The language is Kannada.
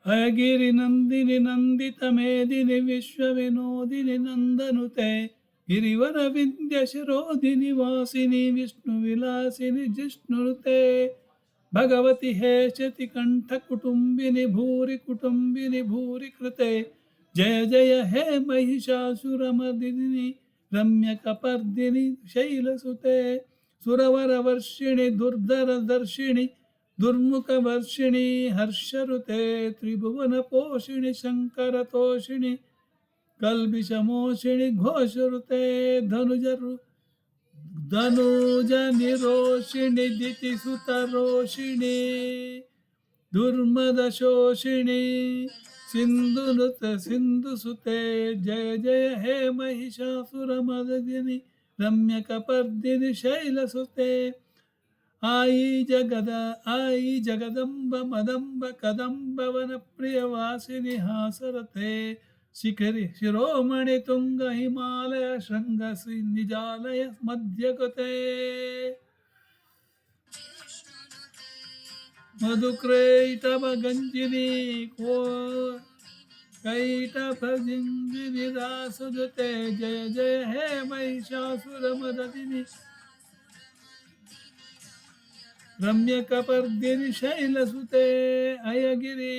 ಹಯಗಿರಿ ನಂದಿನಿ ನಂದಿತ ಮೇದಿನಿ ವಿಶ್ವ ವಿನೋದಿನಿ ನಂದನುತೆ ಗಿರಿವರ ವಿದ್ಯ ಶಿರೋಧಿನಿ ವಾಸಿನಿ ವಿಷ್ಣು ವಿಲಾಸಿನಿ ಜಿಷ್ಣುತೆ ಭಗವತಿ ಹೇಶತಿ ಕಂಠ ಕುಟುಂಬಿನಿ ಭೂರಿ ಕೃತೆ ಜಯ ಜಯ ಹೇ ಮಹಿಷಾಸುರಮರ್ದಿನಿ ರಮ್ಯ ಕಪರ್ದಿನಿ ಶೈಲಸುತೆ ಸುರವರ ವರ್ಷಿಣಿ ದುರ್ಧರ ದರ್ಶಿಣಿ ದುರ್ಮುಖ ವರ್ಷಿಣಿ ಹರ್ಷರುತೆ ತ್ರಿಭುವನ ಪೋಷಿಣಿ ಶಂಕರ ತೋಷಿಣಿ ಕಲ್ಬಿಷ ಮೋಷಿಣಿ ಘೋಷರುತೆ ಧನುಜರು ಧನುಜ ನಿರೋಷಿಣಿ ದಿತಿ ಸುತ ರೋಷಿಣಿ ದುರ್ಮದ ಶೋಷಿಣಿ ಸಿಂಧು ಸುತೆ ಜಯ ಜಯ ಹೇ ಮಹಿಷಾಸುರ ಮದದಿನಿ ರಮ್ಯ ಕಪರ್ದಿನಿ ಶೈಲಸುತೆ ಆಯಿ ಜಗದಂಬ ಮದಂಬ ಕದಂಬವನ ಪ್ರಿಯ ವಾಸಿನಿ ಹಾಸರತೆ ಶಿಖರಿ ಶಿರೋಮಣಿ ತುಂಗ ಹಿಮಾಲಯ ಶೃಂಗಸಿ ನಿಜಾಲಯ ಮಧ್ಯಗತೆ ಮಧುಕ್ರೈಟವ ಗಂಜಿನಿ ಕೋ ಕೈಟಭ ಜಿಂಜಿನಿ ದಾಸಜತೆ ಜಯ ಜಯ ಹೇ ಮಹಿಷಾಸುರ ಮದದಿನಿ ರಮ್ಯ ಕಪರ್ದಿನಿ ಶೈಲಸುತೆ ಅಯಗಿರಿ